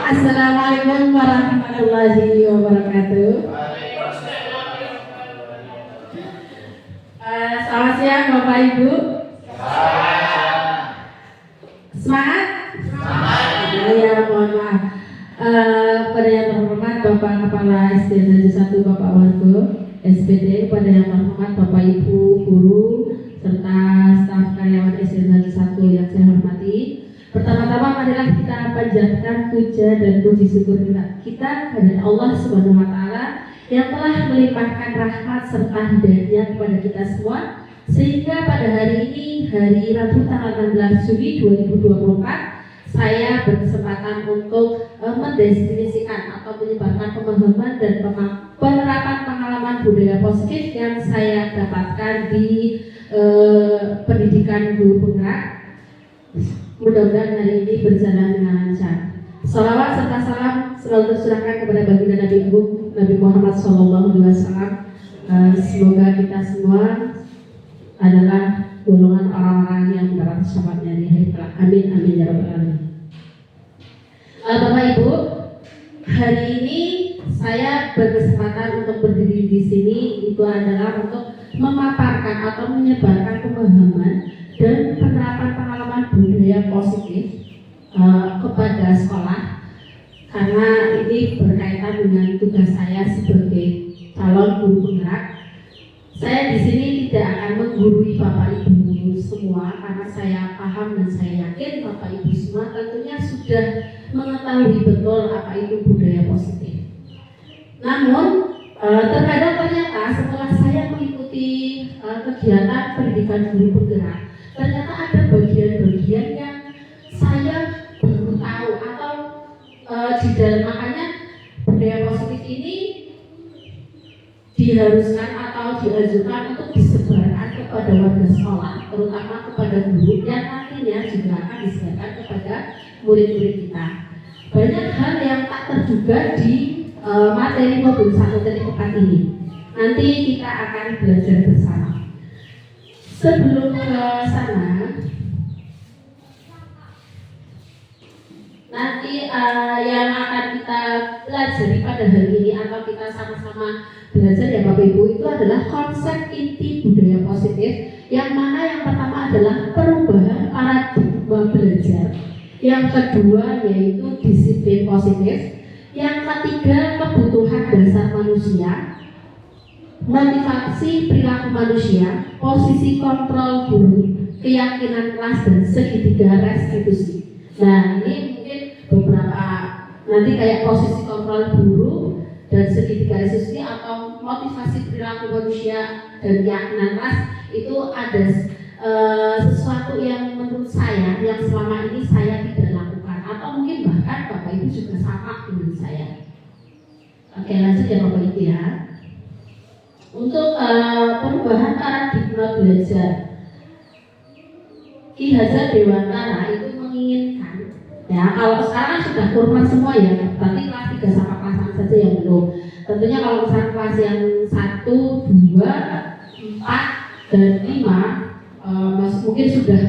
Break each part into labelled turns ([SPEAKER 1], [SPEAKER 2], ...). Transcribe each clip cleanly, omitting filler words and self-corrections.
[SPEAKER 1] Assalamualaikum warahmatullahi wabarakatuh. Selamat siang Bapak Ibu. Semangat? Ya, mohon maaf. Pada yang terhormat Bapak Kepala SD Negeri 1 Bapak Wargo SPD, pada yang terhormat Bapak Ibu guru serta staf karyawan SD Negeri 1 yang saya hormati. Pertama-tama marilah kita panjatkan puja dan puji syukur kita kepada Allah Subhanahu wa taala yang telah melimpahkan rahmat serta hidayah kepada kita semua, sehingga pada hari ini, hari Rabu tanggal 16 Juli 2024, saya berkesempatan untuk mendefinisikan atau menyebarkan pemahaman dan penerapan pengalaman budaya positif yang saya dapatkan di pendidikan guru penggerak. Mudah-mudahan hari ini berjalan dengan lancar. Salawat serta salam selalu tercurahkan kepada baginda Nabi Agung Nabi Muhammad SAW. Semoga kita semua adalah golongan orang-orang yang mendapat syafaatnya di hari kelak. Amin amin ya rabbal alamin. Bapak Ibu, hari ini saya berkesempatan untuk berdiri di sini itu adalah untuk memaparkan atau menyebarkan pemahaman dan penerapan pengalaman budaya positif kepada sekolah, karena ini berkaitan dengan tugas saya sebagai calon guru penggerak. Saya di sini tidak akan menggurui Bapak Ibu semua, karena saya paham dan saya yakin Bapak Ibu semua tentunya sudah mengetahui betul apa itu budaya positif. Namun terkadang ternyata setelah saya mengikuti kegiatan pendidikan guru penggerak, ternyata ada bagian-bagian yang saya baru tahu atau di dalam, makanya budaya positif ini diharuskan atau dianjurkan untuk disebarkan kepada warga sekolah, terutama kepada guru yang nantinya juga akan disebarkan kepada murid-murid kita. Banyak hal yang tak terduga di materi modul 1.4 ini. Nanti kita akan belajar bersama. Sebelum ke sana, nanti yang akan kita pelajari pada hari ini atau kita sama-sama belajar ya Bapak Ibu, itu adalah konsep inti budaya positif, yang mana yang pertama adalah perubahan paradigma belajar, yang kedua yaitu disiplin positif, yang ketiga kebutuhan dasar manusia, motivasi perilaku manusia, posisi kontrol guru, keyakinan kelas, dan segitiga restitusi. Nah, ini mungkin beberapa nanti kayak posisi kontrol guru dan segitiga restitusi atau motivasi perilaku manusia dan keyakinan kelas, itu ada sesuatu yang menurut saya yang selama ini saya tidak lakukan, atau mungkin bahkan Bapak Ibu juga sama dengan saya. Oke, lanjut ya Bapak Ibu ya. Untuk perubahan paradigma belajar, Ki Hajar Dewantara itu menginginkan, ya kalau sekarang sudah kurma semua ya, berarti kelas 3 sama kelas 6 saja yang belum. Tentunya kalau misalnya kelas yang 1, 2, 4, dan 5 mungkin sudah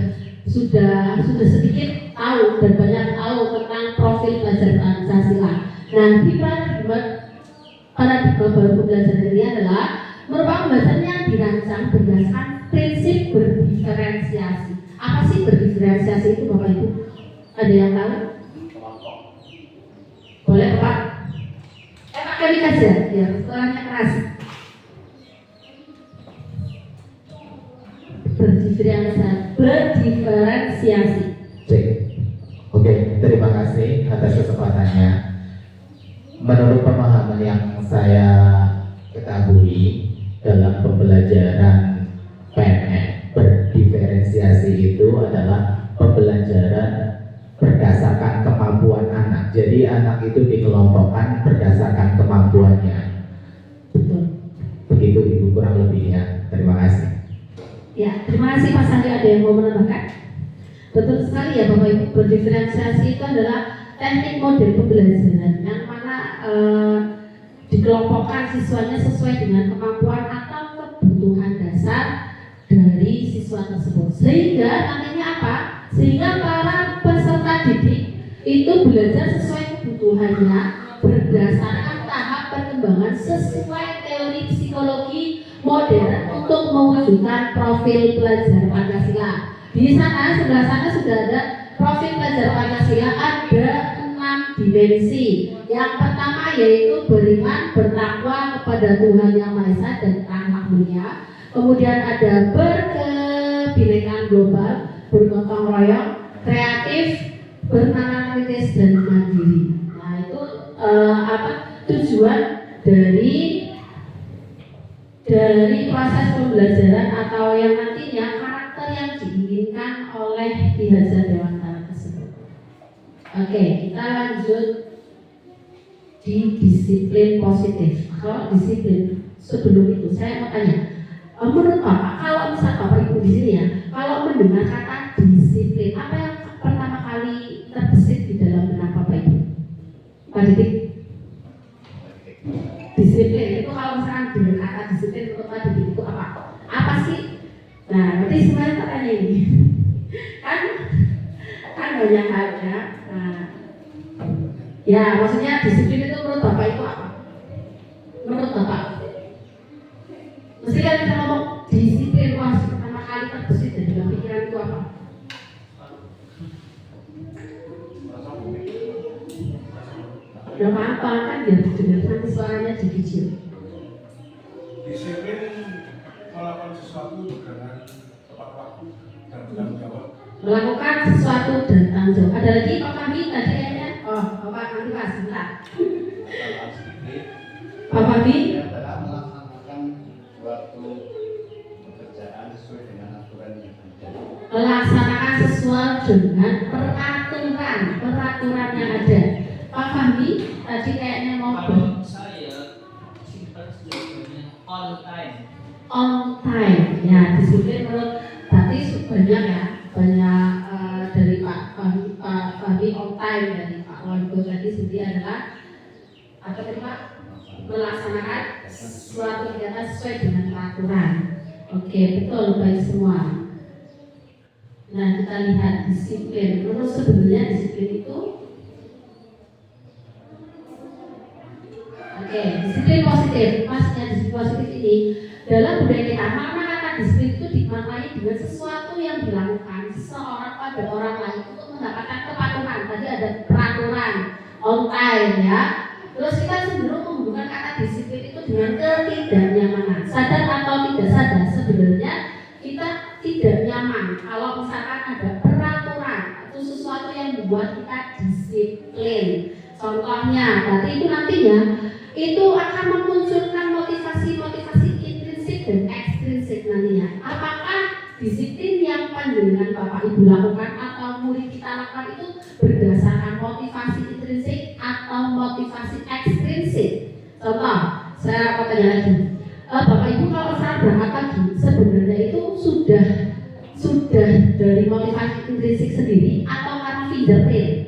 [SPEAKER 1] sedikit tahu dan banyak tahu tentang profil belajar Pancasila. Nah, di paradigma baru pembelajaran ini adalah merupakan pembelajaran yang dirancang berdasarkan prinsip berdiferensiasi. Apa sih berdiferensiasi itu Bapak Ibu? Ada yang tahu? Boleh Pak? Pakai mic aja, ya suaranya keras. Berdiferensiasi.
[SPEAKER 2] Oke, terima kasih atas kesempatannya. Menurut pemahaman yang saya ketahui dalam pembelajaran PNS, berdiferensiasi itu adalah pembelajaran berdasarkan kemampuan anak. Jadi anak itu dikelompokkan berdasarkan kemampuannya.
[SPEAKER 1] Betul.
[SPEAKER 2] Begitu Ibu kurang lebihnya. Terima kasih.
[SPEAKER 1] Ya, terima kasih Pak Sandi. Ada yang mau menambahkan? Betul sekali ya Bapak Ibu. Berdiferensiasi itu adalah teknik model pembelajaran yang mana dikelompokkan siswanya sesuai dengan kemampuan atau kebutuhan dasar dari siswa tersebut. Sehingga nantinya apa? Sehingga para peserta didik itu belajar sesuai kebutuhan kebutuhannya berdasarkan tahap perkembangan sesuai teori psikologi modern untuk mewujudkan profil pelajar Pancasila. Di sana, sebelah sana sudah ada profil pelajar Pancasila, ada 6 dimensi. Yang pertama yaitu beriman, bertakwa kepada Tuhan Yang Maha Esa dan akhlak mulia. Kemudian ada berkebinekaan global, bergotong royong, kreatif, bernalar kritis dan mandiri. Nah itu tujuan dari proses pembelajaran atau yang nantinya karakter yang diinginkan oleh Ki Hajar Dewantara tersebut. Oke, kita lanjut di disiplin positif. Kalau disiplin, sebelum itu saya mau tanya, menurut Bapak, kalau misal Bapak Ibu di sini ya, kalau mendengar kata disiplin, apa yang pertama kali terbesit di dalam benak Bapak Ibu? Pak Didik? Disiplin itu kalau misalkan dengan kata disiplin menurut Pak Didik itu apa? Apa sih? Nah, berarti semuanya tanya ini. kan banyak hal ya. Nah, ya maksudnya disiplin itu menurut Bapak itu apa? Menurut Bapak? Mesti kan kita ngomong disiplin, wah pertama kali terbesit dari dalam pikiran itu apa? Udah apa kan biar didengar nanti suaranya jadi kecil.
[SPEAKER 3] Disiplin melakukan sesuatu dengan tepat waktu dan bertanggung jawab.
[SPEAKER 1] Melakukan sesuatu dan tanggung jawab. Ada lagi Pak Fahmi tadi kayaknya? Oh, Bapak nanti Pak sebentar. Pak Fahmi?
[SPEAKER 4] Adalah melaksanakan suatu pekerjaan sesuai dengan aturan yang ada.
[SPEAKER 1] Melaksanakan sesuatu dengan peraturan yang ada. Pak Fahmi tadi kayaknya mau
[SPEAKER 5] kalau saya simpan jawabannya on time.
[SPEAKER 1] on time. Ya, disiplin menurut berarti banyak ya, banyak dari Pak Fahmi on time, dari Pak Wargo tadi sendiri adalah apa tadi Pak? Melaksanakan suatu kegiatan sesuai dengan peraturan. Oke, betul baik semua. Nah, kita lihat disiplin. Menurut sebenarnya disiplin itu disiplin positif. Maksudnya disiplin positif ini dalam budaya kita, makna kata disiplin itu dimaknai dengan sesuatu yang dilakukan seseorang pada orang lain untuk mendapatkan kepatuhan. Tadi ada peraturan, on time ya. Terus kita cenderung menghubungkan kata disiplin itu dengan ketidaknyamanan. Sadar atau tidak sadar, sebenarnya kita tidak nyaman kalau misalkan ada peraturan atau sesuatu yang membuat kita disiplin. Contohnya, berarti itu nantinya itu akan memunculkan motivasi-motivasi intrinsik dan ekstrinsik nantinya. Apakah disiplin yang panjenengan Bapak Ibu lakukan atau murid kita lakukan itu berdasarkan motivasi intrinsik atau motivasi ekstrinsik? Contoh, saya mau tanya lagi. Bapak Ibu kalau saat berangkat pagi sebenarnya itu sudah dari motivasi intrinsik sendiri atau karena fingerprint?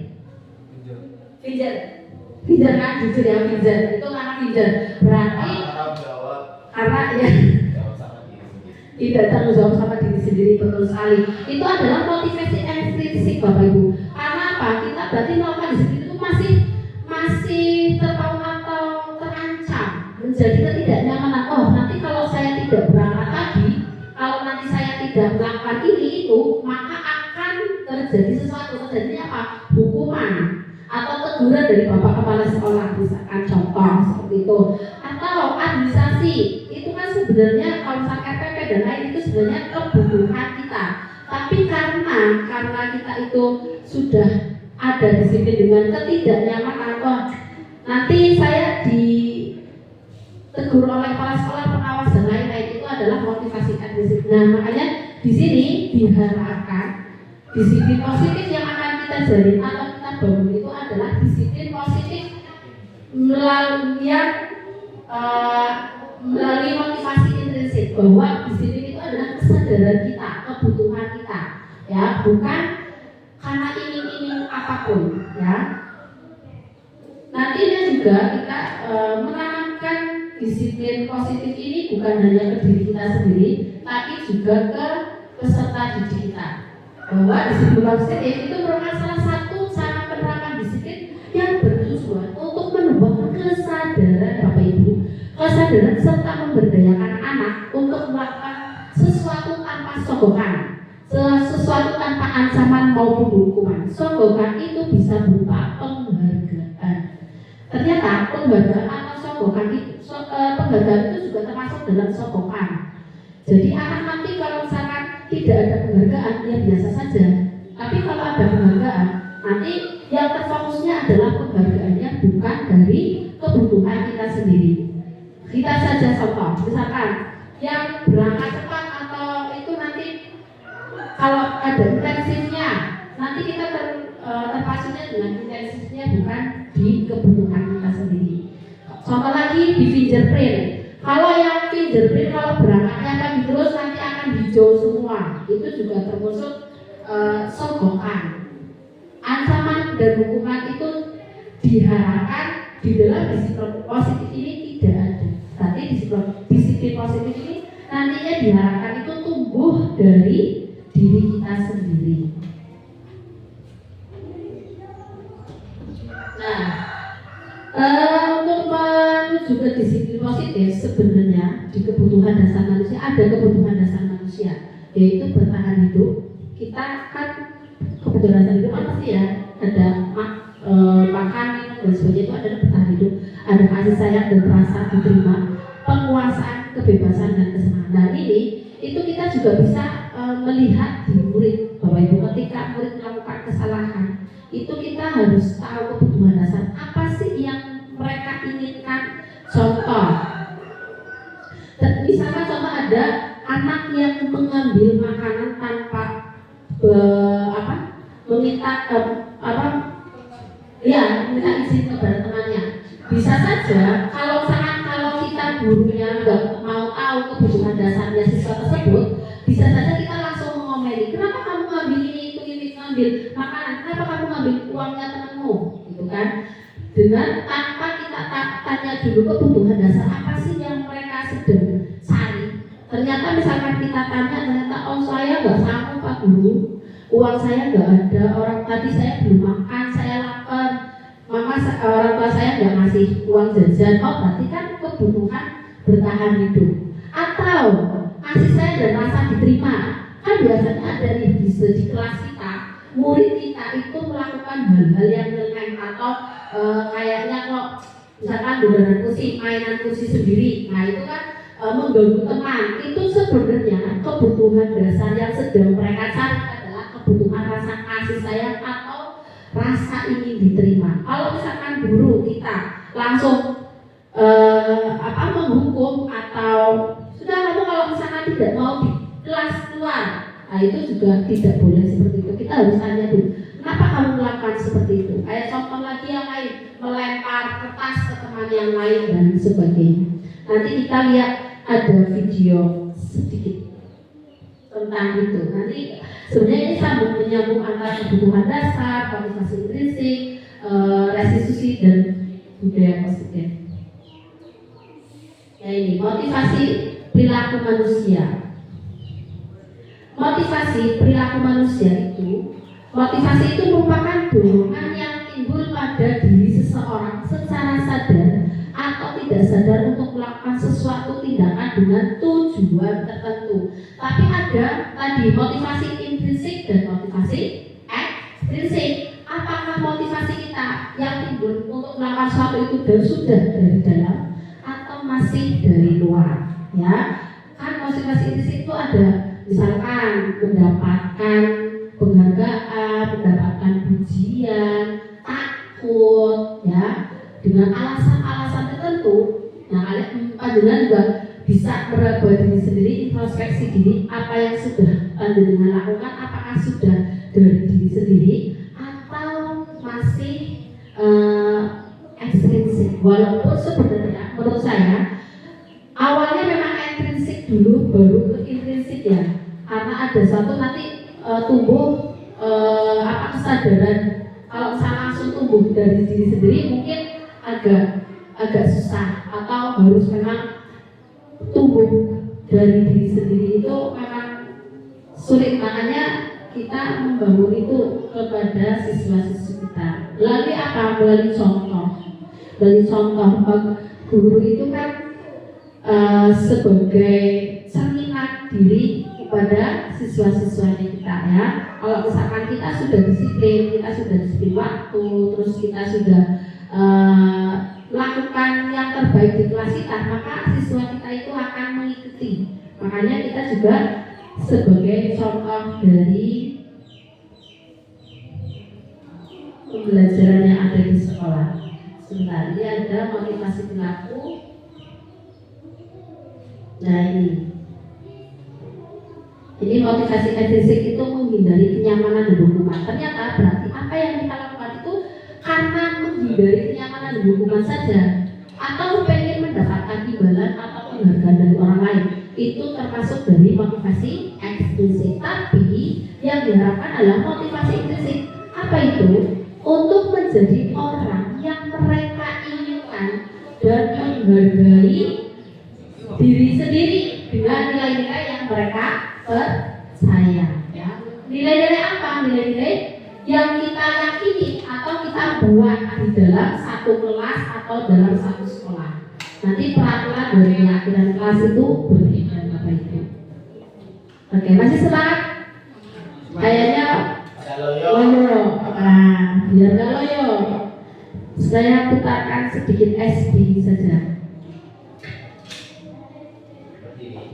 [SPEAKER 1] Finger kan jujur ya, finger itu karena finger berarti karena ya tidak tanggung jawab sama diri sendiri, betul sekali. Itu adalah motivasi ekstrinsik Bapak Ibu. Karena apa? Kita berarti melakukan disiplin itu masih terpaut atau terancam menjadi ketidaknyamanan. Oh, nanti kalau saya tidak berangkat pagi, kalau nanti saya tidak melakukan ini itu, maka akan terjadi sesuatu. Terjadinya apa? Hukuman atau teguran dari Bapak Kepala Sekolah, misalkan contoh seperti itu. Atau administrasi, itu kan sebenarnya kalau misalkan RPP dan lain itu sebenarnya kebutuhan kita. Tapi karena kita itu sudah ada disiplin dengan ketidaknyamanan, oh, nanti saya ditegur oleh kepala sekolah, pengawas dan lain-lain, itu adalah motivasi ekstrinsik. Nah, makanya di sini diharapkan disiplin positif yang akan kita jalin atau kita bangun itu adalah disiplin positif melalui motivasi intrinsik, bahwa disiplin itu adalah kesadaran kita, kebutuhan kita, ya, bukan karena iming-iming apapun, ya. Nantinya juga kita menanamkan disiplin positif ini bukan hanya ke diri kita sendiri, tapi juga ke peserta didik kita. Bahwa disiplin positif itu merupakan salah satu cara penerapan disiplin yang bertujuan kesadaran Bapak Ibu, kesadaran serta memberdayakan anak untuk melakukan sesuatu tanpa sogokan, sesuatu tanpa ancaman maupun hukuman. Sogokan itu bisa berupa penghargaan. Ternyata penghargaan atau sogokan itu, penghargaan itu juga termasuk dalam sogokan. Jadi anak nanti kalau misalkan tidak ada penghargaan, ya biasa saja. Tapi kalau ada penghargaan, nanti yang terfokusnya adalah penghargaannya bukan dari kebutuhan kita sendiri. Kita saja contoh, misalkan yang berangkat cepat atau itu nanti kalau ada intensifnya, nanti kita terpasunya dengan intensifnya bukan di kebutuhan kita sendiri. Contoh lagi di fingerprint. Kalau yang fingerprint kalau berangkatnya akan terus nanti akan hijau semua, itu juga termasuk sogokan. Ancaman dan hukuman itu diharapkan di dalam disiplin positif ini tidak ada. Tapi disiplin positif ini nantinya diharapkan itu tumbuh dari diri kita sendiri. Nah, untuk menuju ke disiplin positif sebenarnya di kebutuhan dasar manusia ada kebutuhan dasar manusia, yaitu bertahan hidup. Kita kan kebutuhan dasar hidup kan pasti ya ada makan dan sebagainya, itu ada bertahan hidup, ada kasih sayang dan rasa diterima, penguasaan, kebebasan dan kesenangan. Nah ini itu kita juga bisa melihat di murid Bapak Ibu, ketika murid melakukan kesalahan itu kita harus tahu kebutuhan dasar apa sih yang mereka inginkan. Contoh, misalkan contoh ada anak yang mengambil makanan tanpa meminta minta izin kepada temannya. Bisa saja kalau kita gurunya nggak mau tahu kebutuhan dasarnya siswa tersebut, bisa saja kita langsung mengomeli, kenapa kamu ngambil ini ngambil makanan, kenapa kamu ngambil uangnya temanmu, gitu kan? Dengan tanpa kita tanya dulu kebutuhan dasar apa sih yang mereka sedang cari. Ternyata misalkan kita tanya, ternyata oh saya nggak sanggup Pak Guru, uang saya nggak ada, orang tadi saya belum makan, saya lapar, orang tua saya nggak ngasih uang jajan. Oh berarti kan kebutuhan bertahan hidup. Atau kasih saya dan rasa diterima. Kan biasanya ada di kelas kita, murid kita itu melakukan hal-hal yang nyeleneh atau kayaknya kok misalkan dolanan kursi, mainan kursi sendiri. Nah itu kan mengganggu teman. Itu sebenarnya kebutuhan dasar yang sedang mereka cari adalah kebutuhan rasa kasih sayang atau rasa ingin diterima. Kalau misalkan guru kita langsung menghukum atau sudah kamu kalau misalkan tidak mau di kelas keluar, nah itu juga tidak boleh seperti itu. Kita harus tanya dulu, kenapa kamu melakukan seperti itu? Kayak contoh lagi yang lain, melempar kertas ke teman yang lain dan sebagainya. Nanti kita lihat ada video sedikit tentang itu. Nanti sebenarnya ini sambung menyambung antara kebutuhan dasar, motivasi intrinsik, restitusi dan budaya positif. Nah ini motivasi perilaku manusia. Motivasi perilaku manusia itu, motivasi itu merupakan dorongan yang timbul pada diri seseorang secara sadar atau tidak sadar untuk melakukan sesuatu tindakan dengan tujuan tertentu. Tapi ada tadi motivasi intrinsik dan motivasi ekstrinsik. Apakah motivasi kita yang timbul untuk melakukan sesuatu itu sudah dari dalam atau masih dari luar? Ya, kan motivasi intrinsik itu ada misalkan mendapatkan penghargaan, mendapatkan pujian, takut, ya, dengan alasan-alasan tertentu. Nah, kalian juga bisa meraba diri sendiri, introspeksi diri, apa yang sudah panjenengan lakukan, apakah sudah dari diri sendiri atau masih ekstrinsik. Walaupun sebenarnya menurut saya awalnya memang ekstrinsik dulu baru ke intrinsik ya, karena ada satu nanti tumbuh kesadaran. Kalau misalnya langsung tumbuh dari diri sendiri mungkin agak susah, atau harus memang tumbuh dari diri sendiri itu memang sulit. Makanya kita membangun itu kepada siswa-siswi kita. Lalu apa? Melalui contoh. guru itu kan sebagai cerminan diri kepada siswa-siswa kita ya. Kalau misalkan kita sudah disiplin waktu, terus kita sudah melakukan yang terbaik di kelas kita, maka siswa kita itu akan mengikuti. Makanya kita juga sebagai contoh dari pembelajaran yang ada di sekolah. Sebentar, ini ada motivasi perilaku. Nah ini motivasi intrinsik itu menghindari kenyamanan dan hukuman. Ternyata berarti apa yang kita lakukan itu karena menghindari kenyamanan dan hukuman saja, atau pengen mendapatkan imbalan atau penghargaan dari orang lain, itu termasuk dari motivasi ekstrinsik. Tapi yang diharapkan adalah motivasi intrinsik. Apa itu? Untuk menjadi orang yang mereka inginkan dan menghargai diri sendiri dengan nilai-nilai yang mereka percaya. Ya. Nilai-nilai apa? Nilai-nilai yang kita yakini atau kita buat di dalam satu kelas atau dalam satu sekolah. Nanti peraturan dari keyakinan kelas itu berbeda apa itu. Oke, masih semangat? Kayaknya loyo. Nah, biar nggak loyo, saya putarkan sedikit SD saja.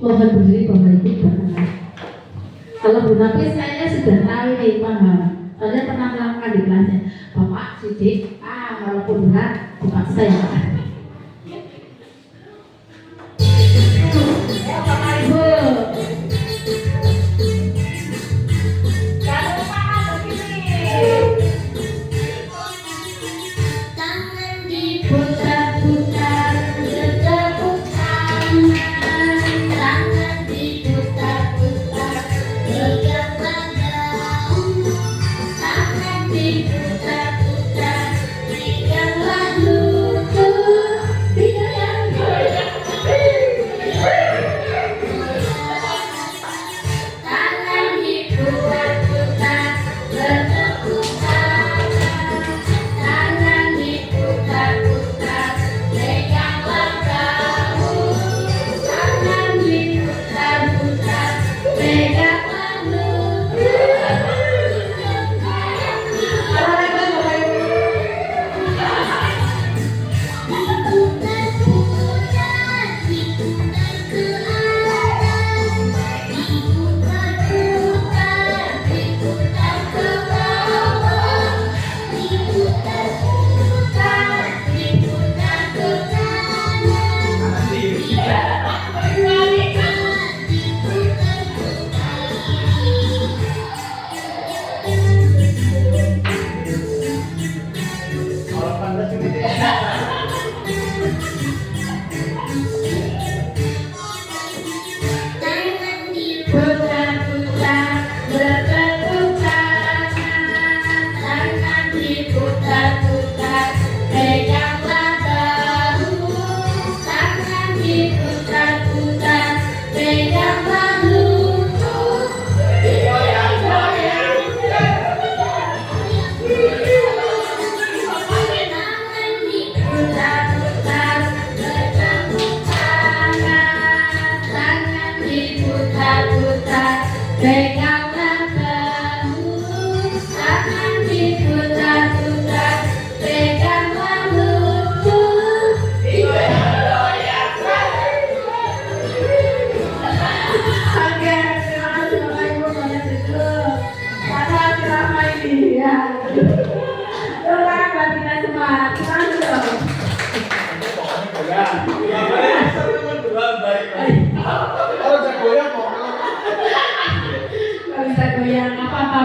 [SPEAKER 1] Mohon berdiri Bapak Ibu berkenan. Kalau Bu Nafis kayaknya sudah tahu nih paham. Soalnya pernah melakukan di kelasnya. Bapak sidik, walaupun berat dipaksa ya Pak. Bapak Ibu.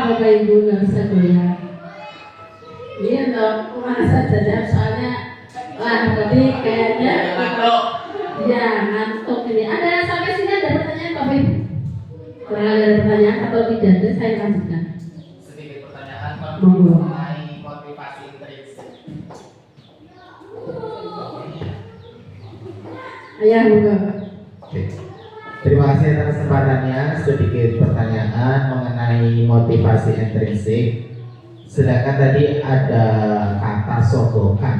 [SPEAKER 1] Bapak Ibu nggak bisa goyang. Iya dong, masa saja soalnya tadi kayaknya ya ngantuk ini. Ada sampai sini ada pertanyaan Bapak Ibu? Kalau ada pertanyaan atau tidak ada saya lanjutkan.
[SPEAKER 2] Sedikit pertanyaan
[SPEAKER 1] Monggo.
[SPEAKER 2] mengenai motivasi intrinsik.
[SPEAKER 1] Ayah monggo.
[SPEAKER 2] Oke. Terima kasih atas kesempatannya. Sedikit pertanyaan mengenai motivasi intrinsik. Sedangkan tadi ada kata sogokan.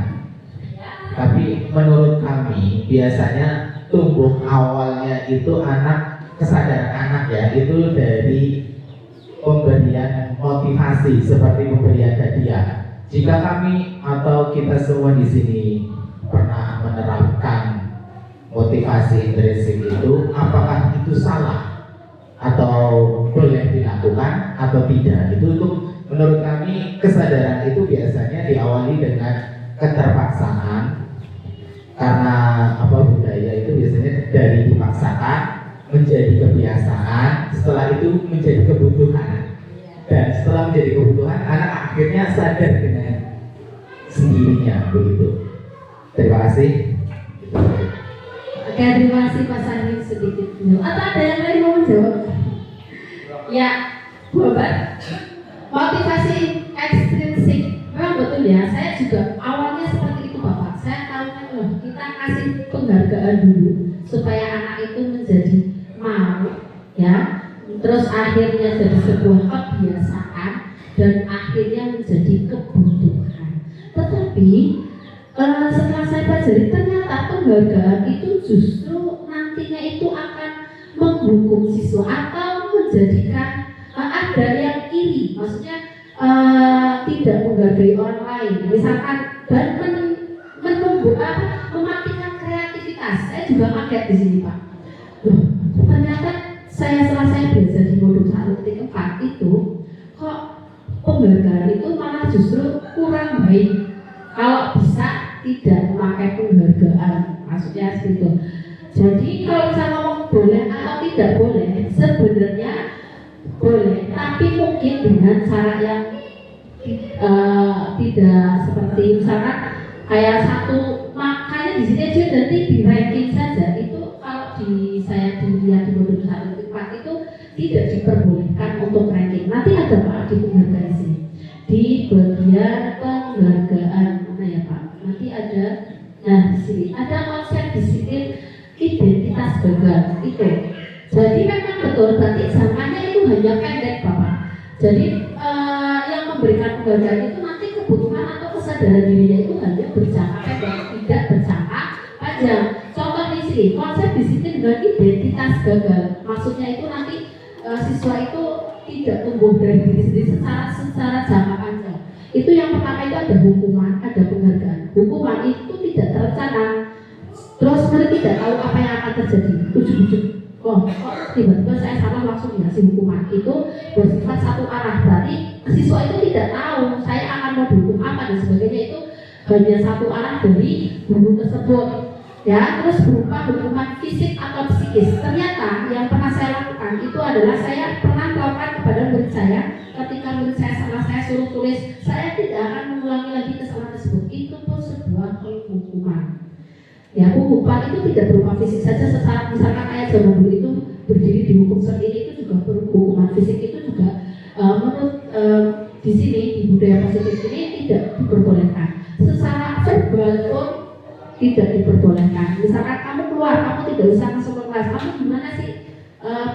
[SPEAKER 2] tapi menurut kami biasanya tumbuh awalnya itu kesadaran anak ya, itu dari pemberian motivasi seperti pemberian hadiah. Jika kami atau kita semua di sini pernah menerapkan motivasi intrinsik itu, apakah itu salah atau boleh dilakukan atau tidak? Itu untuk menurut kami kesadaran itu biasanya diawali dengan keterpaksaan, karena budaya itu biasanya dari dipaksakan menjadi kebiasaan, setelah itu menjadi kebutuhan, dan setelah menjadi kebutuhan anak akhirnya sadar dengan sendirinya begitu. Terima kasih.
[SPEAKER 1] Oke, terima kasih Pak Sandi sedikit dulu. Atau ada yang lain mau menjawab? Ya, Bapak. Motivasi ekstrinsik memang betul ya. Saya juga awalnya seperti itu Bapak. Saya tahu kan kita kasih penghargaan dulu supaya anak itu menjadi mau, ya. Terus akhirnya jadi sebuah kebiasaan dan akhirnya menjadi kebutuhan. Tetapi setelah saya pelajari ternyata penghargaan itu justru nantinya itu akan menghukum siswa atau menjadikan ada yang iri, maksudnya tidak menghargai orang lain, misalkan, dan mematikan kreativitas. Saya juga kaget di sini Pak. Loh, ternyata setelah saya belajar di modul 1.4 itu kok penghargaan itu malah justru kurang baik kalau bisa tidak memakai penghargaan, maksudnya seperti itu. Jadi kalau saya ngomong boleh atau tidak boleh, sebenarnya boleh, tapi mungkin dengan cara yang tidak seperti misalkan kayak makanya di sini aja nanti di ranking saja itu. Kalau saya dilihat di modul 1.4 itu tidak diperbolehkan untuk ranking. Nanti ada Pak di penghargaan sini di bagian penghargaan mana ya Pak? Nanti ada, nah di sini ada konsep disiplin identitas gagal itu. Jadi memang betul, berarti zamannya itu hanya pendek Bapak. Jadi yang memberikan penghargaan itu nanti kebutuhan atau kesadaran dirinya itu hanya berjangka pendek, tidak berjangka panjang. Contoh di sini, konsep disiplin dengan identitas gagal. Maksudnya itu nanti siswa itu tidak tumbuh dari diri sendiri secara jangka panjang. Itu yang pertama itu ada hukuman, ada penghargaan. Hukuman itu tidak terencana. Terus mereka tidak tahu apa yang akan terjadi. Ujuk-ujuk, tiba-tiba saya salah langsung dikasih hukuman. Itu bersifat satu arah. Berarti siswa itu tidak tahu saya akan mau dihukum apa dan sebagainya. Itu hanya satu arah dari guru tersebut. Ya, terus berupa hukuman fisik atau psikis. Ternyata yang pernah saya lakukan itu adalah saya pernah melakukan kepada murid saya ketika murid saya salah, saya suruh tulis, saya tidak akan mengulangi lagi kesalahan tersebut. Itu pun sebuah hukuman. Ya, hukuman itu tidak berupa fisik saja, secara misalkan kayak zaman dulu itu berdiri dihukum seperti ini, itu juga hukuman fisik. Itu juga menurut di sini di budaya positif ini tidak diperbolehkan. Secara verbal pun tidak diperbolehkan. Misalkan kamu keluar, kamu tidak usah masuk ke kelas, kamu gimana sih?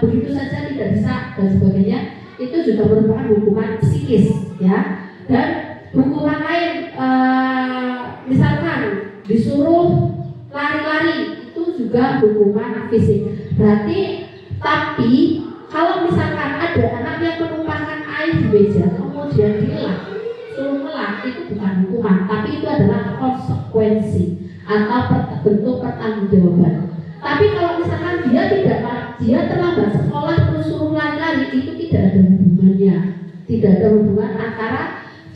[SPEAKER 1] Begitu saja tidak bisa dan sebagainya. Itu juga merupakan hukuman psikis, ya. Dan hukuman lain, misalkan disuruh lari-lari, itu juga hukuman fisik. Berarti, tapi kalau misalkan ada anak yang menumpahkan air di meja, kemudian dilap, suruh melap, itu bukan hukuman, tapi itu adalah konsekuensi atau bentuk pertanggungjawaban. Tapi kalau misalkan dia terlambat sekolah terus suruh lari-lari, itu tidak ada hubungannya. Tidak ada hubungan antara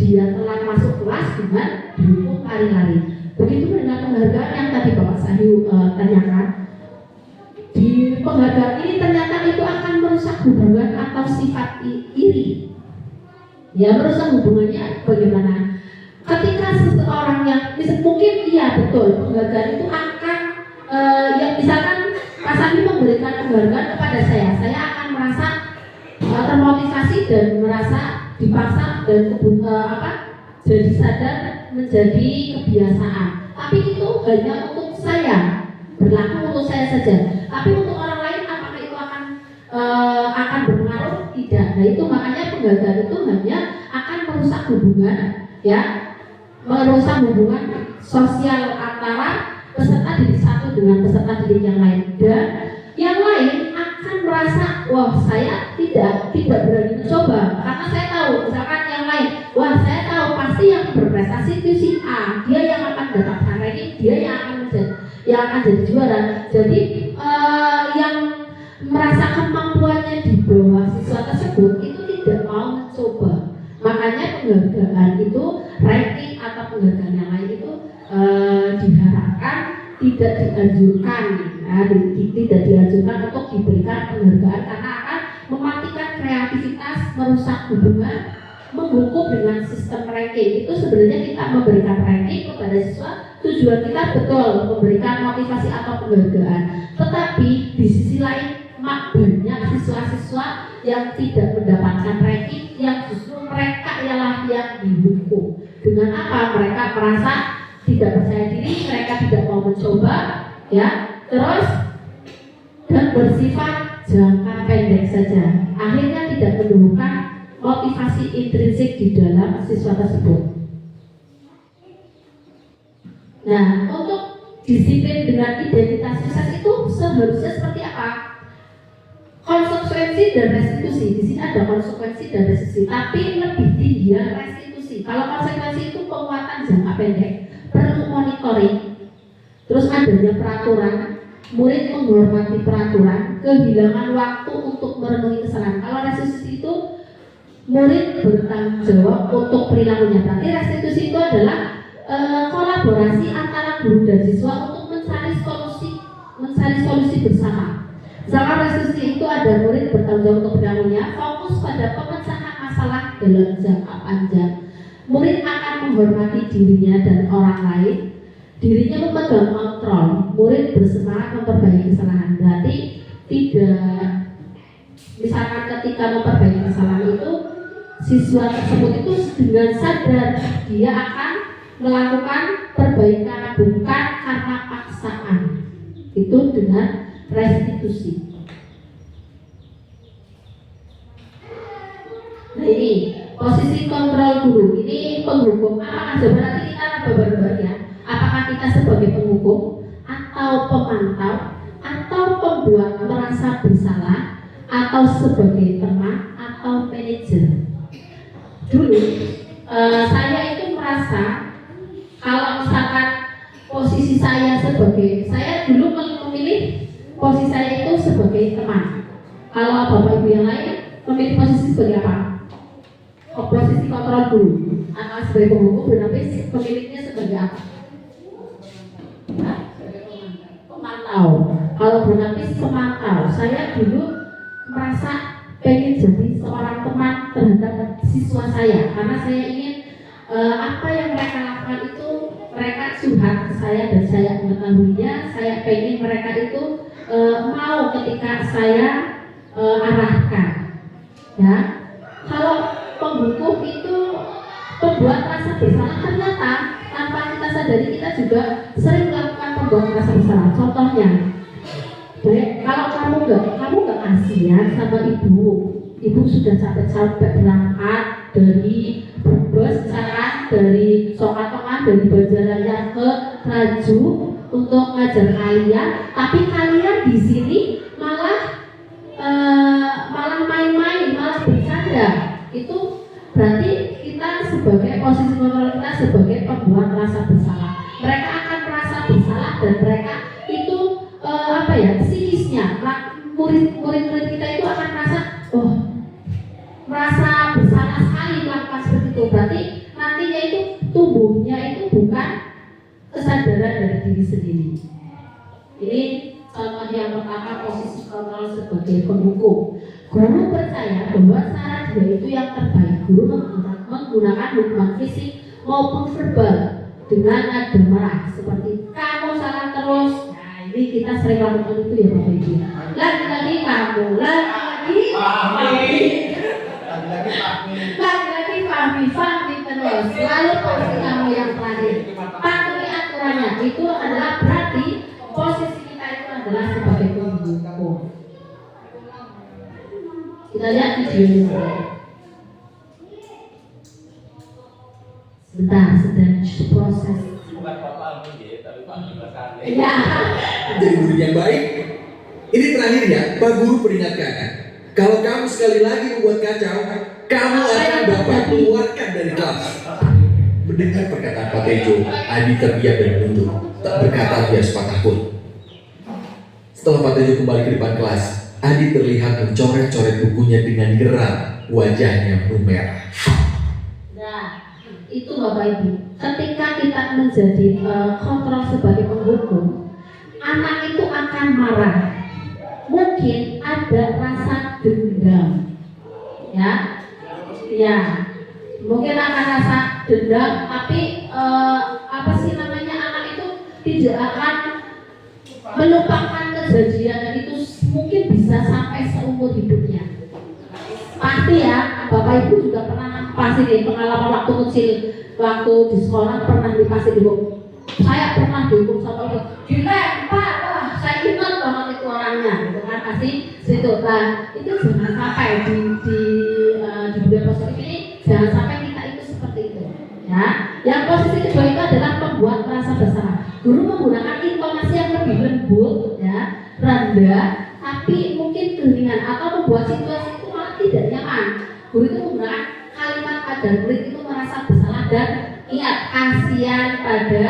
[SPEAKER 1] dia telat masuk kelas dengan dihukum lari-lari. Begitu dengan penghargaan yang tadi Bapak Sahyu tanyakan. Di penghargaan ini ternyata itu akan merusak hubungan atau sifat iri. Ya, merusak hubungannya bagaimana? Ketika seseorang yang mungkin iya betul penghargaan itu akan yang misalkan Pak Sandi memberikan penghargaan kepada saya akan merasa termotivasi dan merasa dipaksa dan jadi sadar menjadi kebiasaan. Tapi itu hanya untuk saya, berlaku untuk saya saja. Tapi untuk orang lain apakah itu akan berpengaruh? Tidak. Nah itu makanya penghargaan itu hanya akan merusak hubungan, ya. Merusak hubungan sosial antara peserta didik satu dengan peserta didik yang lain, dan yang lain akan merasa wah saya tidak berani mencoba karena saya tahu misalkan yang lain wah saya tahu pasti yang berprestasi itu si A, dia yang akan mendapatkan ranking, dia yang akan jadi juara. Jadi yang merasa kemampuannya di bawah siswa tersebut itu tidak mau mencoba. Makanya penghargaan itu, ranking atau penghargaan yang lain itu diharapkan tidak dianjurkan, tidak dianjurkan untuk diberikan penghargaan karena akan mematikan kreativitas, merusak hubungan, menghukum dengan sistem ranking. Itu sebenarnya kita memberikan ranking kepada siswa, tujuan kita betul memberikan motivasi atau penghargaan. Tetapi di sisi lain banyak siswa-siswa yang tidak mendapatkan ranking, yang justru mereka ialah yang dihukum. Dengan apa? Mereka merasa tidak percaya diri, mereka tidak mau mencoba, ya. Terus dan bersifat jangka pendek saja. Akhirnya tidak menumbuhkan motivasi intrinsik di dalam siswa tersebut. Nah, untuk disiplin dengan identitas sukses itu seharusnya seperti apa? Konsekuensi dan restitusi. Di sini ada konsekuensi dan restitusi, tapi lebih tinggi restitusi. Kalau konsekuensi itu penguatan jangka pendek, perlu monitoring, terus adanya peraturan, murid menghormati peraturan, kehilangan waktu untuk merenungi kesalahan. Kalau restitusi itu murid bertanggung jawab untuk perilakunya. Berarti restitusi itu adalah kolaborasi antara guru dan siswa untuk mencari solusi bersama. Misalkan restitusi itu ada murid bertanggung jawab untuk perilakunya, fokus pada pemecahan masalah dalam jangka panjang. Murid akan menghormati dirinya dan orang lain, dirinya memegang kontrol, murid bersemangat memperbaiki kesalahan. Berarti tidak, misalkan ketika memperbaiki kesalahan itu, siswa tersebut itu dengan sadar dia akan melakukan perbaikan bukan karena paksaan. Itu dengan restitusi. Nah ini posisi kontrol guru, ini penghukum. Apakah coba nanti kita beberapa ya? Apakah kita sebagai penghukum atau pemantau atau pembuat merasa bersalah atau sebagai teman atau manajer? Dulu saya itu merasa kalau misalkan posisi saya dulu memilih posisi saya itu sebagai teman. Kalau bapak ibu yang lain memilih posisi sebagai apa? Posisi kontrol guru atau sebagai penghukum, berarti pemiliknya sebagai apa? Pemantau. Kalau berlapis pemantau, saya dulu merasa pengen jadi seorang teman terhadap siswa saya karena saya ingin apa yang mereka lakukan itu mereka curhat ke saya dan saya mengetahuinya. Saya pengen mereka itu mau ketika saya arahkan, ya. Kalau penghukum itu pembuat rasa bersalah, ternyata tanpa kita sadari kita juga sering melakukan pembuat rasa bersalah. Contohnya, kalau kamu nggak kasihan sama ibu sudah capek-capek berangkat dari Brebes, misalkan dari Sokatongan, dari Banjaraya ke Raju untuk ngajar kalian, tapi kalian di sini malah main-main, malah bercanda. Itu berarti kita sebagai posisi kontrol kita sebagai pembuat rasa bersalah. Mereka akan merasa bersalah dan mereka itu psikisnya murid-murid kita itu akan merasa bersalah sekali melakukan seperti itu. Berarti nantinya itu tumbuhnya itu bukan kesadaran dari diri sendiri. Ini contoh yang pertama, posisi kontrol sebagai penghukum. Guru percaya bahwa cara dia itu yang terbaik. Guru menggunakan hukuman fisik maupun verbal dengan nada marah seperti kamu salah terus. Nah ini kita sering lakukan itu ya Bapak Ibu. Lagi-lagi kamu, lagi-lagi Fahmi terus. Lalu posisi kamu yang terakhir, patuhi aturannya. Itu adalah berarti posisi kita itu adalah sebagai penghukum. Kita lihat videonya. Sebentar, sedang proses.
[SPEAKER 5] bukan Bapak Alvin ya, tapi Pak Alvin.
[SPEAKER 1] Ya.
[SPEAKER 6] Jadi murid yang baik. Ini terakhir ya, Pak Guru peringatkan. Kalau kamu sekali lagi membuat kacau, kamu akan Bapak keluarkan dari kelas. Mendengar perkataan Pak Tejo, Adi terdiam dan menunduk. Tak berkata dia sepatah pun. Setelah Pak Tejo kembali ke depan kelas, Adi terlihat mencoret-coret bukunya dengan geram. Wajahnya memerah.
[SPEAKER 1] Nah, itu Bapak Ibu. Ketika kita menjadi kontrol sebagai penghukum, anak itu akan marah. Mungkin ada rasa dendam, ya, mungkin akan rasa dendam, tapi apa sih namanya, anak itu tidak akan melupakan kejadian itu, mungkin bisa sampai seumur hidupnya. Pasti ya, Bapak Ibu juga pernah pasti nih pengalaman waktu kecil, waktu di sekolah pernah dipasti dihukum. Saya pernah dihukum sama itu, dilempar, wah saya ingat banget itu orangnya, gitu kan, pasti situ. Nah, itu jangan sampai di budaya positif ini, jangan sampai kita itu seperti itu. Ya, yang posisi kedua itu adalah membuat merasa bersalah. Guru menggunakan intonasi yang lebih lembut, ya, rendah, tapi mungkin keringan atau membuat situasi itu malah tidak nyaman. Guru itu menggunakan kalimat agar murid itu merasa bersalah dan ingat, kasihan pada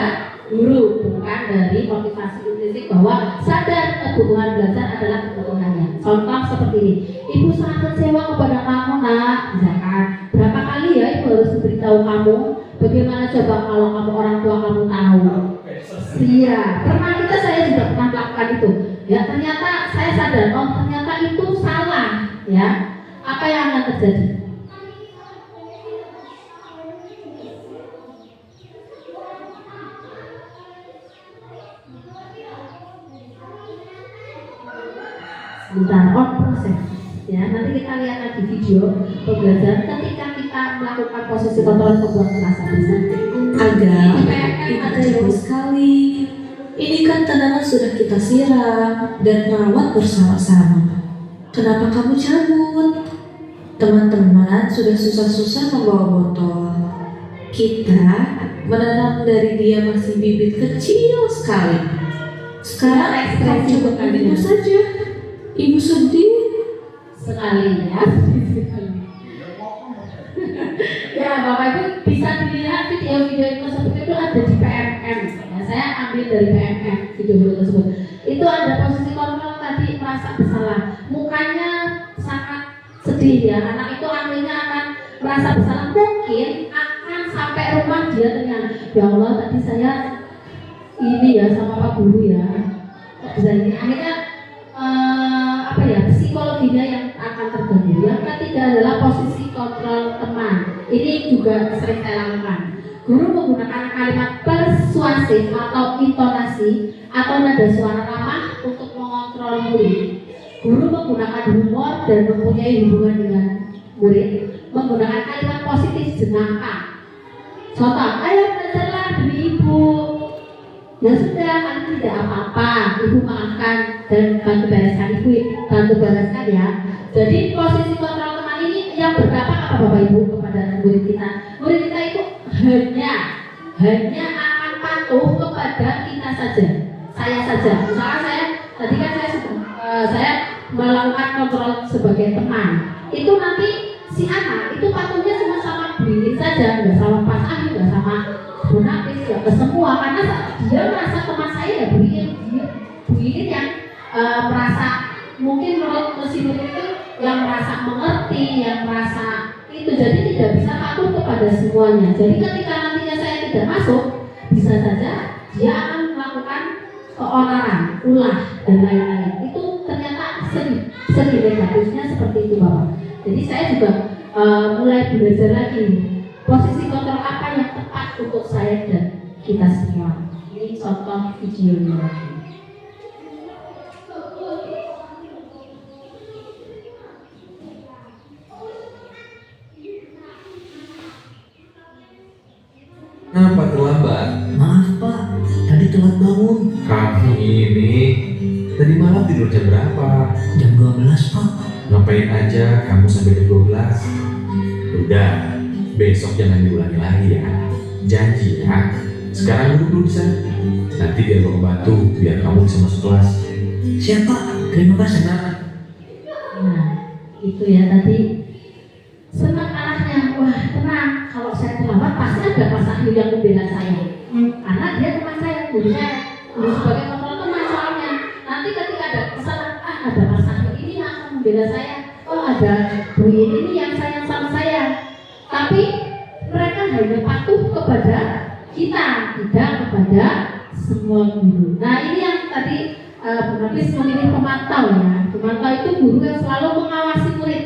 [SPEAKER 1] guru, bukan dari motivasi intrinsik bahwa sadar kebutuhan belajar adalah kebutuhannya. Contoh seperti ini, ibu sangat kecewa kepada kamu nak, misalkan, berapa kali ya ibu harus memberitahu kamu, bagaimana coba kalau kamu orang tua kamu tahu. Iya, pernah saya juga pernah melakukan itu. Ya ternyata saya sadar, oh ternyata itu salah, ya. Apa yang akan terjadi? Sebentar, on proses. Ya, nanti kita lihat lagi video pembelajaran ketika kita melakukan posisi kontrol pembuat merasa bersalah.
[SPEAKER 7] Agak ibu sekali. Ini kan tanaman sudah kita siram dan rawat bersama-sama. Kenapa kamu cabut? Teman-teman sudah susah-susah membawa botol. Kita menanam dari dia masih bibit kecil sekali. Sekarang kamu coba ibu saja. Ibu sedih
[SPEAKER 1] sekali ya. Ya Bapak Ibu bisa dilihat video-video tersebut itu ada di PMM. Ya, saya ambil dari PMM video-video tersebut. Itu ada posisi kontrol tadi merasa bersalah. Mukanya sangat sedih ya. Anak itu akhirnya akan merasa bersalah. Mungkin akan sampai rumah dia ternyata, ya Allah tadi saya ini ya sama Pak Guru ya. Kok bisa ini? Akhirnya psikologinya yang akan terganggu. Yang ketiga adalah posisi kontrol teman. Ini juga sering saya lakukan. Guru menggunakan kalimat persuasif atau intonasi atau nada suara ramah untuk mengontrol murid. Guru menggunakan humor dan mempunyai hubungan dengan murid, menggunakan kalimat positif jenaka. Contoh, ayo belajarlah demi ibu. Ya sudah, kan tidak apa-apa, ibu maafkan dan bantu bereskan, ibu bantu bereskan ya. Jadi posisi kontrol teman ini yang berdampak apa Bapak Ibu kepada murid kita? Murid kita itu hanya akan patuh kepada kita saja, saya saja. Misalnya saya tadi kan saya melakukan kontrol sebagai teman. Itu nanti si anak itu patuhnya cuma sama Bu Iin saja, nggak sama Pas Andi, nggak sama Bu Nafis, nggak ke semua, karena dia merasa teman saya ya Bu Iin yang merasa mungkin menurut si murid itu yang merasa mengerti, yang merasa itu, jadi tidak bisa patuh kepada semuanya. Jadi ketika nantinya saya tidak masuk, bisa saja dia akan melakukan keonaran, ulah dan lain-lain. Itu ternyata seri negatifnya seperti itu Bapak. Jadi saya juga mulai belajar lagi posisi kontrol apa yang tepat untuk saya dan kita semua. Ini contoh videonya lagi.
[SPEAKER 6] Kenapa terlambat?
[SPEAKER 8] Maaf Pak, tadi telat bangun.
[SPEAKER 6] Kamu ini tadi malam tidur jam berapa?
[SPEAKER 8] Jam 12 Pak.
[SPEAKER 6] Ngapain aja kamu sampai jam 12? Udah, besok jangan diulangi lagi ya. Janji ya. Sekarang duduk dulu di sana. Nanti biar gue bantu, biar kamu bisa masuk kelas.
[SPEAKER 8] Siap Pak, terima kasih Pak.
[SPEAKER 1] Nah, itu ya tadi senang anaknya. Wah, tenang. Kalau saya terlambat pasti ada Pak Sahyu yang membela saya. Karena dia teman saya, guru sebagai kontrol teman soalnya. Nanti ketika ada kesalahan, ada Pak Sahyu ini yang akan membela saya. Oh, ada Bu ini yang sayang sama saya. Tapi mereka hanya patuh kepada kita, tidak kepada semua guru. Nah, ini yang tadi Habis memilih pemantau ya. Pemantau itu guru yang selalu mengawasi murid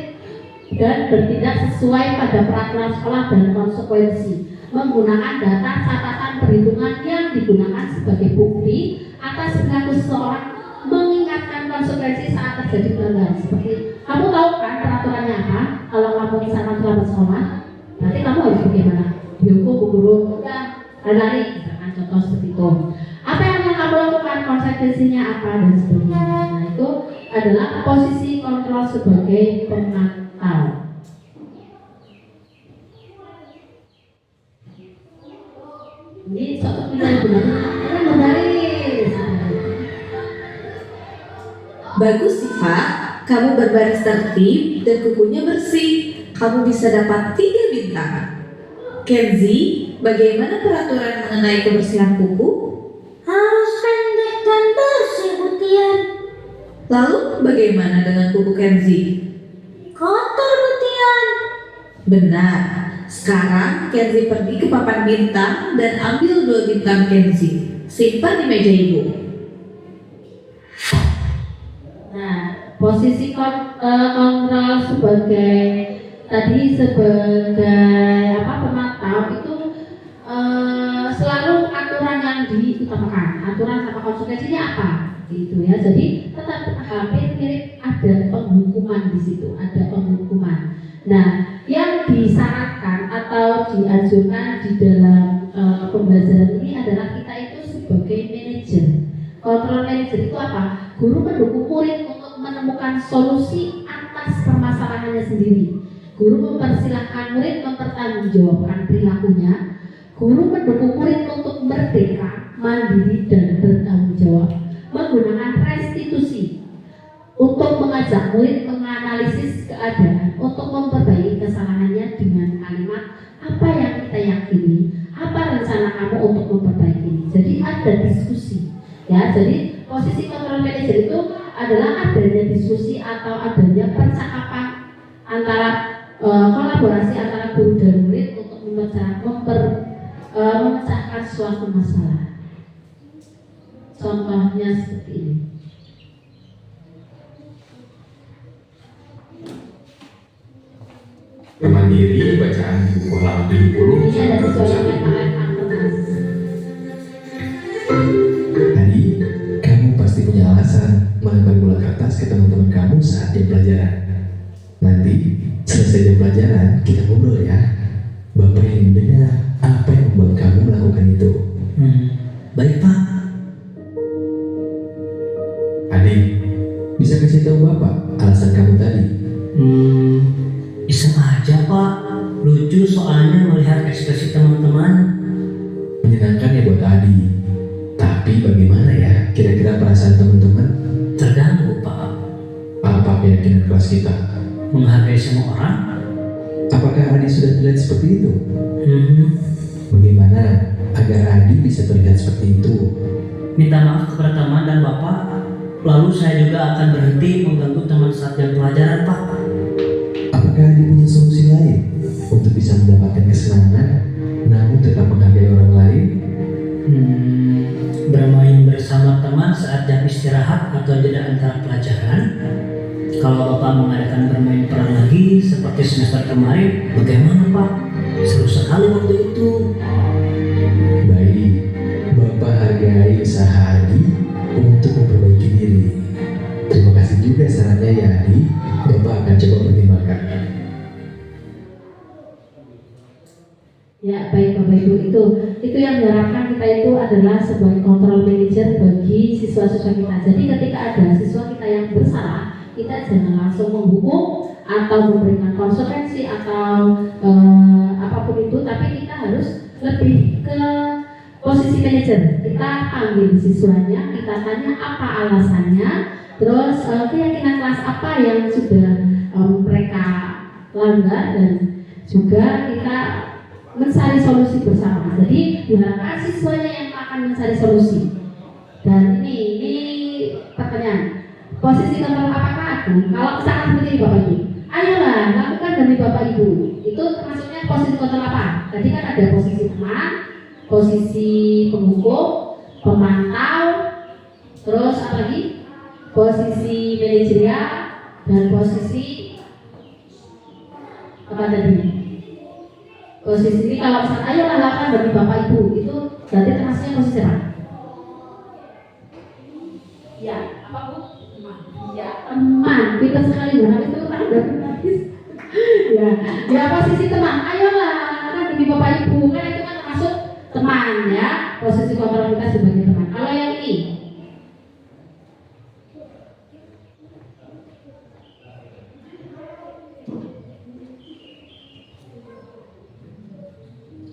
[SPEAKER 1] dan bertindak sesuai pada peraturan sekolah dan konsekuensi, menggunakan data catatan perhitungan yang digunakan sebagai bukti atas perilaku seseorang, mengingatkan konsekuensi saat terjadi pelanggaran. Seperti kamu tahu kan peraturannya apa? Kalau kamu misalkan terlambat sekolah, berarti kamu harus bagaimana? Dihukum guru, udah lari, misalkan contoh seperti itu. Apa yang akan kamu lakukan, konsekuensinya apa dan sebagainya. Nah, itu adalah posisi kontrol sebagai pemantau. Ini contoh benar.
[SPEAKER 7] Bagus Siva, kamu berbaris tertib dan kukunya bersih. Kamu bisa dapat 3 bintang. Kenzi, bagaimana peraturan mengenai kebersihan kuku?
[SPEAKER 9] Harus pendek dan bersih, Butian.
[SPEAKER 7] Lalu bagaimana dengan kuku Kenzi?
[SPEAKER 9] Kotor, Butian.
[SPEAKER 7] Benar. Sekarang Kenzi pergi ke papan bintang dan ambil 2 bintang Kenzi. Simpan di meja ibu.
[SPEAKER 1] Nah, posisi kontrol sebagai pemantau itu selalu aturan yang diutamakan. Aturan sama konsekuensinya apa? Gitu ya. Jadi tetap hampir mirip, ada penghukuman di situ, ada penghukuman. Nah, yang disyaratkan atau dianjurkan di dalam pembelajaran ini adalah kita itu sebagai manajer. Kontrol manajer itu apa? Guru mendukung murid untuk menemukan solusi atas permasalahannya sendiri. Guru mempersilahkan murid mempertanggungjawabkan perilakunya. Guru mendukung murid untuk merdeka, mandiri, dan bertanggung jawab, menggunakan restitusi untuk mengajak murid menganalisis keadaan, untuk memperbaiki kesalahannya dengan kalimat apa yang kita yakini, apa rencana kamu untuk memperbaiki ini. Jadi ada diskusi, ya. Jadi posisi kontrol manager itu adalah adanya diskusi atau adanya percakapan antara kolaborasi antara guru dan murid untuk memecahkan suatu masalah. Contohnya seperti ini.
[SPEAKER 6] Mandiri, bacaan di buku halaman 70
[SPEAKER 1] Ini ada sesuatu yang
[SPEAKER 6] 21. Tadi, kamu pasti punya alasan melempar bola kertas ke teman-teman kamu saat jam pelajaran. Nanti, selesai jam pelajaran, kita ngobrol ya. Bapak ingin mendengar apa yang membuat kamu melakukan itu.
[SPEAKER 8] Baik Pak.
[SPEAKER 6] Adik, bisa kasih tahu Bapak alasan kamu tadi?
[SPEAKER 8] Iseng aja Pak. Lucu soalnya melihat ekspresi teman-teman.
[SPEAKER 6] Menyenangkan ya buat Adi. Tapi bagaimana ya kira-kira perasaan teman-teman?
[SPEAKER 8] Terganggu Pak.
[SPEAKER 6] Apa keyakinan kelas kita?
[SPEAKER 8] Menghargai semua orang.
[SPEAKER 6] Apakah Adi sudah terlihat seperti itu?
[SPEAKER 8] Bagaimana
[SPEAKER 6] agar Adi bisa terlihat seperti itu?
[SPEAKER 8] Minta maaf kepada teman dan Bapak. Lalu saya juga akan berhenti mengganggu teman saat jam pelajaran Pak.
[SPEAKER 6] Apakah Adi punya solusi lain untuk bisa mendapatkan kesenangan namun tetap menghargai orang lain?
[SPEAKER 8] Bermain bersama teman saat jam istirahat atau jeda antara pelajaran. Kalau Bapak mengadakan bermain peran lagi seperti semester kemarin, bagaimana Pak? Seru sekali waktu itu.
[SPEAKER 6] Baik, Bapak hargai usaha Adi untuk memperbaiki diri. Terima kasih juga sarannya ya Adi. Bapak akan coba pertimbangkan.
[SPEAKER 1] Ya, baik Bapak Ibu, itu yang diharapkan kita itu adalah sebagai kontrol manager bagi siswa-siswa kita. Jadi ketika ada siswa kita yang bersalah, kita jangan langsung menghukum atau memberikan konsekuensi atau apapun itu, tapi kita harus lebih ke posisi manajer, kita panggil siswanya, kita tanya apa alasannya, terus keyakinan kelas apa yang sudah mereka langgar, dan juga kita mencari solusi bersama. Jadi diharapkan siswanya yang akan mencari solusi. Dan ini pertanyaan, posisi kontrol apakah aku? Kalau misalkan seperti ini Bapak Ibu, ayolah lakukan demi Bapak Ibu. Itu maksudnya posisi kontrol apa? Tadi kan ada posisi teman, posisi penghukum, pemantau, terus apa lagi? Posisi manajerial, dan posisi apa tadi? Posisi ini kalau misalkan ayolah lakukan demi Bapak Ibu, itu berarti termasuknya posisi apa? Ya, apa Bu? Ya, teman. Pintar sekali Bu. Itu kan udah gratis. Ya posisi teman. Ayolah, kan demi Bapak Ibu, kan itu kan termasuk teman ya. Posisi kontrol kita sebagai teman. Kalau yang ini,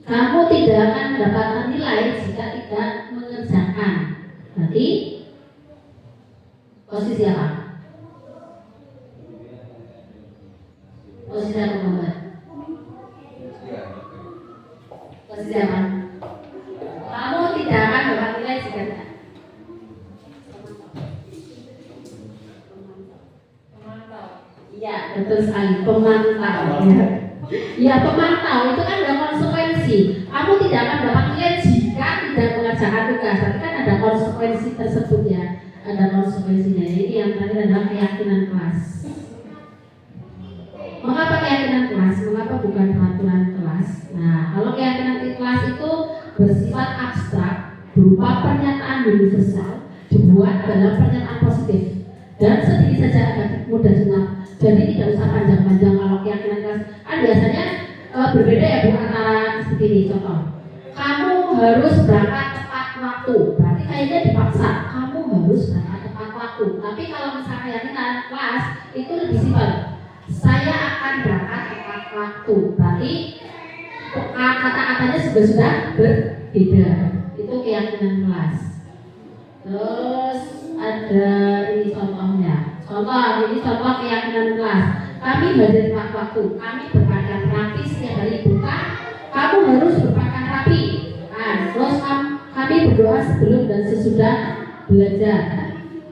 [SPEAKER 1] kamu tidak akan mendapatkan nilai jika tidak mengerjakan. Berarti posisi apa? Posisi apa Bapak? Posisi apa? Kamu tidak akan dapat nilai jika tidak. Pemantau. Iya, betul sekali. Pemantau. Ya, pemantau itu kan ada konsekuensi. Kamu tidak akan dapat nilai jika tidak mengerjakan tugas. Tapi kan ada konsekuensi tersebut ya. Ada konsekuensinya. Ini yang terakhir adalah keyakinan kelas. Mengapa keyakinan kelas? Mengapa bukan peraturan kelas? Nah, kalau keyakinan kelas itu bersifat abstrak, berupa pernyataan universal, dibuat dalam pernyataan positif, dan sedikit saja agar mudah diingat. Jadi tidak usah panjang-panjang kalau keyakinan kelas. Biasanya berbeda ya Bu antara seperti ini contoh. Kamu harus berangkat tepat waktu. Berarti kayaknya dipaksa. Kamu harus berangkat tepat waktu. Tapi kalau misalnya keyakinan kelas itu lebih simpel. Saya akan berangkat tepat waktu. Berarti kata-katanya sudah berbeda. Itu keyakinan kelas. Terus ada ini contohnya. Ini contoh keyakinan kelas. Kami hadir tepat waktu. Kami berpakaian rapi setiap hari buka. Kamu harus berpakaian rapi. Nah, terus kami berdoa sebelum dan sesudah belajar.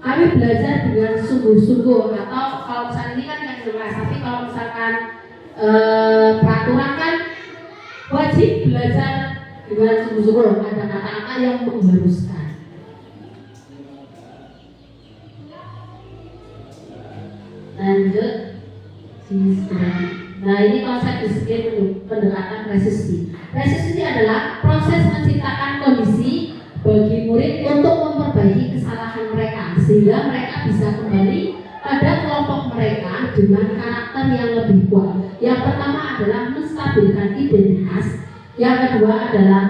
[SPEAKER 1] Kami belajar dengan sungguh-sungguh. Atau kalau misalnya ini kan yang kelas, tapi kalau misalkan peraturan kan wajib belajar dengan sungguh-sungguh. Ada kata-kata yang mengharuskan. Lanjut. Nah, ini konsep disiplin pendekatan resisti. Resisti adalah proses menciptakan kondisi bagi murid untuk memperbaiki kesalahan mereka sehingga mereka bisa kembali pada kelompok mereka dengan karakter yang lebih kuat. Yang pertama adalah menstabilkan identitas. Yang kedua adalah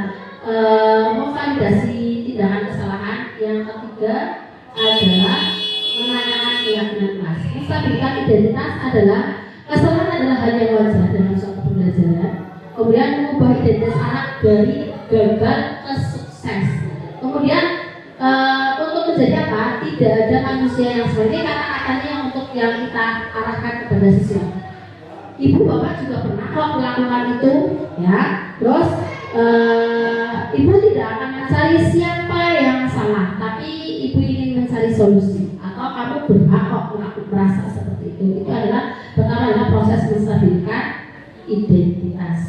[SPEAKER 1] memvalidasi tindakan kesalahan. Yang ketiga adalah menanyakan keyakinan kelas. Menstabilkan identitas adalah kesalahan adalah hal yang wajar dalam suatu pembelajaran. Kemudian mengubah identitas anak dari gagal ke sukses. Kemudian untuk menjadi apa? Tidak ada manusia yang sama. Ini kata-katanya untuk yang kita arahkan kepada siswa. Ibu bapak juga pernah kok melakukan itu, ya. Terus ibu tidak akan mencari siapa yang salah, tapi ibu ingin mencari solusi. Atau kamu berhak kok merasa seperti itu. Itu adalah pertama adalah proses menstabilkan identitas.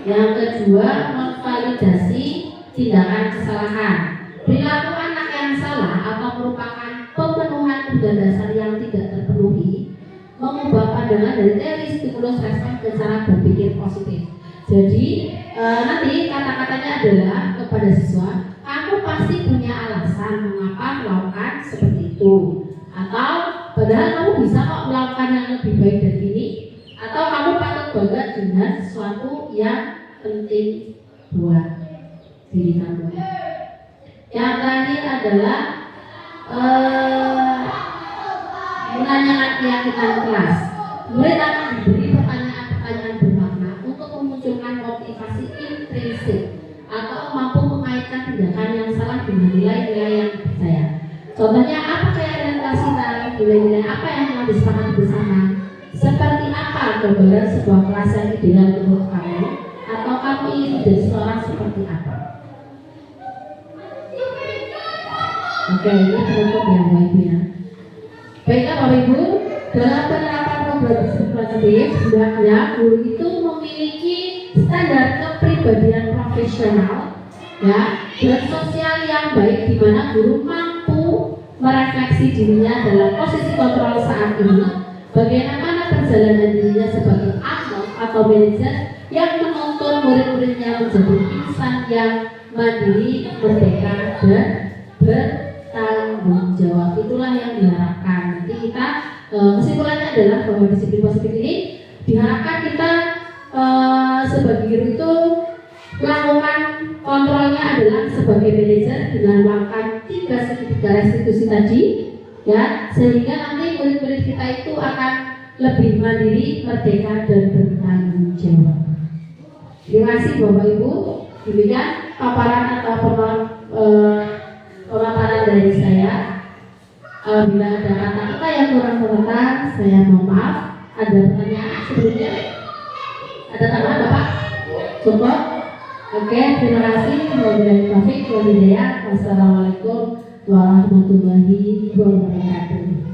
[SPEAKER 1] Yang kedua, memvalidasi tindakan kesalahan. Perilaku anak yang salah atau merupakan pemenuhan kebutuhan dasar yang tidak terpenuhi, mengubah pandangan dari teori stimulus respon ke cara berpikir positif. Jadi nanti kata-katanya adalah kepada siswa, kamu pasti punya alasan mengapa melakukan seperti itu. Atau padahal kamu bisa kok melakukan yang lebih baik dari ini. Atau kamu patut bangga dengan sesuatu yang penting buat diri kamu. Yang terakhir adalah menanyakan keyakinan kelas. Murid akan diberi pertanyaan-pertanyaan bermakna untuk memunculkan motivasi intrinsik prinsip atau mampu mengaitkan tindakan yang salah dengan nilai-nilai yang dipercaya. Contohnya, apakah yang kasih nilai-nilai apa yang telah disepakati bersama? Seperti apa gambaran sebuah kelas yang ideal menurut kamu? Atau kamu ingin menjadi seorang seperti apa? Oke, ini penutup ya Bapak Ibu ya. Baiklah Bapak Ibu, dalam penerapan program berkelanjutan hendaknya guru itu memiliki standar kepribadian profesional ya dan sosial yang baik, di mana guru mampu merefleksi dirinya dalam posisi kontrol saat ini, bagaimana perjalanan dirinya sebagai adult atau manajer yang menuntun murid-muridnya menjadi insan yang mandiri, merdeka, dan bertanggung jawab. Itulah yang diharapkan. Nanti kita kesimpulannya adalah bahwa disiplin positif ini diharapkan kita sebagai guru itu melakukan kontrolnya adalah sebagai manajer dengan melakukan tiga restitusi tadi ya, sehingga nanti murid-murid kita itu akan lebih mandiri, merdeka, dan bertanggung jawab. Terima kasih Bapak Ibu. Demikian paparan atau pemaparan dari saya. Bila ada kata-kata yang kurang berkenan, saya mohon maaf. Ada pertanyaan sebelumnya? Ada tambahan Bapak? Cukup? Oke, terima kasih. Wabillahi taufiq wal hidayah. Wassalamualaikum warahmatullahi wabarakatuh.